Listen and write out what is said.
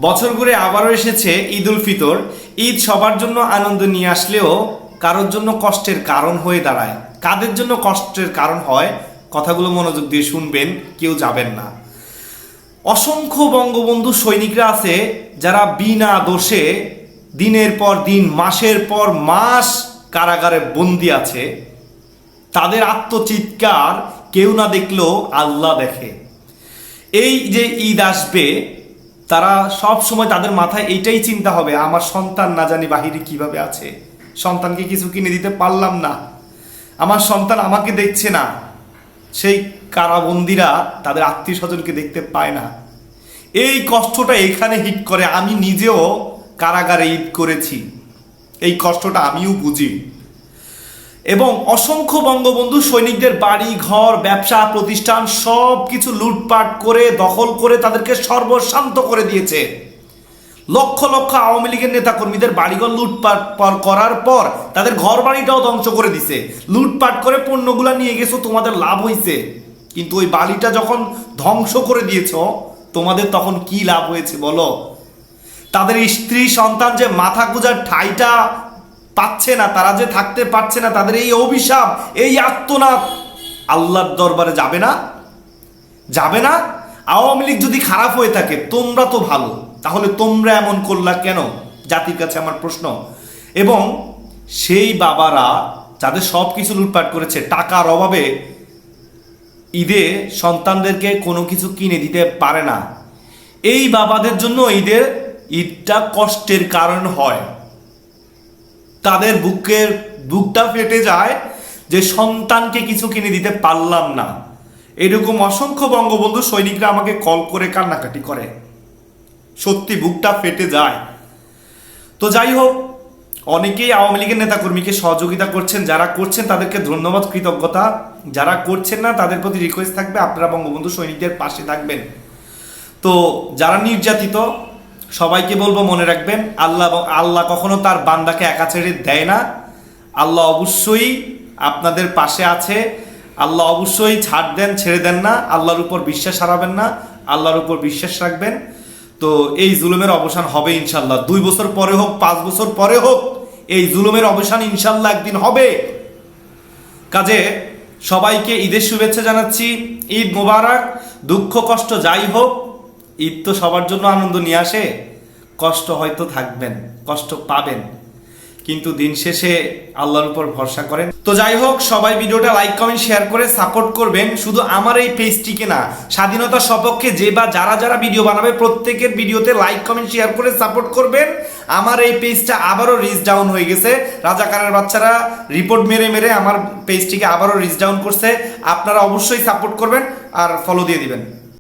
বছর ঘুরে আবারও এসেছে ঈদ উল ফিতর। ঈদ সবার জন্য আনন্দ নিয়ে আসলেও কারোর জন্য কষ্টের কারণ হয়ে দাঁড়ায়। কাদের জন্য কষ্টের কারণ হয়, কথাগুলো মনোযোগ দিয়ে শুনবেন, কেউ যাবেন না। অসংখ্য বঙ্গবন্ধু সৈনিকরা আছে যারা বিনা দোষে দিনের পর দিন, মাসের পর মাস কারাগারে বন্দি আছে। তাদের আত্মচিৎকার কেউ না দেখলেও আল্লাহ দেখে। এই যে ঈদ আসবে, তারা সব সময় তাদের মাথায় এইটাই চিন্তা হবে, আমার সন্তান না জানি বাহিরে কিভাবে আছে, সন্তানকে কিছু কিনে দিতে পারলাম না, আমার সন্তান আমাকে দেখছে না। সেই কারাবন্দিরা তাদের আত্মীয় স্বজনকে দেখতে পায় না। এই কষ্টটা এখানে হিট করে। আমি নিজেও কারাগারে ঈদ করেছি, এই কষ্টটা আমিও বুঝি। এবং অসংখ্য বঙ্গবন্ধু সৈনিকদের বাড়ি ঘর, ব্যবসা প্রতিষ্ঠান সব কিছু লুটপাট করে, দখল করে তাদেরকে সর্বশান্ত করে দিয়েছে। লক্ষ লক্ষ আওয়ামী লীগের নেতাকর্মীদের বাড়িঘর লুটপাট করার পর তাদের ঘর বাড়িটাও ধ্বংস করে দিছে। লুটপাট করে পণ্যগুলা নিয়ে গেছো, তোমাদের লাভ হয়েছে, কিন্তু ওই বাড়িটা যখন ধ্বংস করে দিয়েছ, তোমাদের তখন কি লাভ হয়েছে বলো? তাদের স্ত্রী সন্তান যে মাথা গুঁজার ঠাইটা পাচ্ছে না, তারা যে থাকতে পারছে না, তাদের এই অভিশাপ, এই আত্মনাদ আল্লাহর দরবারে যাবে না? যাবে না? আওয়ামী লীগ যদি খারাপ হয়ে থাকে, তোমরা তো ভালো, তাহলে তোমরা এমন করলা কেন? জাতির কাছে আমার প্রশ্ন। এবং সেই বাবারা যাদের সব কিছু লুটপাট করেছে, টাকার অভাবে ঈদে সন্তানদেরকে কোনো কিছু কিনে দিতে পারে না, এই বাবাদের জন্য ঈদটা কষ্টের কারণ হয়। তাদের বুকটা ফেটে যায় যে সন্তানকে কিছু কিনে দিতে পারলাম না। এরকম অসংখ্য বঙ্গবন্ধু সৈনিকরা আমাকে কল করে কান্নাকাটি করে, সত্যি বুকটা ফেটে যায়। তো যাই হোক, অনেকেই আওয়ামী লীগের নেতাকর্মীকে সহযোগিতা করছেন, যারা করছেন তাদেরকে ধন্যবাদ, কৃতজ্ঞতা। যারা করছেন না তাদের প্রতি রিকোয়েস্ট থাকবে, আপনারা বঙ্গবন্ধু সৈনিকদের পাশে থাকবেন। তো যারা নির্যাতিত, সবাইকে বলবো মনে রাখবেন, আল্লাহ কখনো তার বান্দাকে একা ছেড়ে দেয় না। আল্লাহ অবশ্যই আপনাদের পাশে আছে। আল্লাহ অবশ্যই ছাড় দেন, ছেড়ে দেন না। আল্লাহর উপর বিশ্বাস হারাবেন না, আল্লাহর উপর বিশ্বাস রাখবেন। তো এই জুলুমের অবসান হবে ইনশাল্লাহ। 2 বছর পরে হোক, 5 বছর পরে হোক, এই জুলুমের অবসান ইনশাল্লাহ একদিন হবে। কাজে সবাইকে ঈদের শুভেচ্ছা জানাচ্ছি। ঈদ মোবারক। দুঃখ কষ্ট যাই হোক, ঈদ তো সবার জন্য আনন্দ নিয়ে আসে। কষ্ট হয়তো থাকবেন, কষ্ট পাবেন, কিন্তু দিন শেষে আল্লাহর উপর ভরসা করেন। তো যাই হোক, সবাই ভিডিওটা লাইক কমেন্ট শেয়ার করে সাপোর্ট করবেন। শুধু আমার এই পেজটিকে না, স্বাধীনতার সপক্ষে যে বা যারা ভিডিও বানাবে প্রত্যেকের ভিডিওতে লাইক কমেন্ট শেয়ার করে সাপোর্ট করবেন। আমার এই পেজটা আবারও রিচ ডাউন হয়ে গেছে। রাজাকারের বাচ্চারা রিপোর্ট মেরে আমার পেজটিকে আবারও রিচ ডাউন করছে। আপনারা অবশ্যই সাপোর্ট করবেন আর ফলো দিয়ে দিবেন।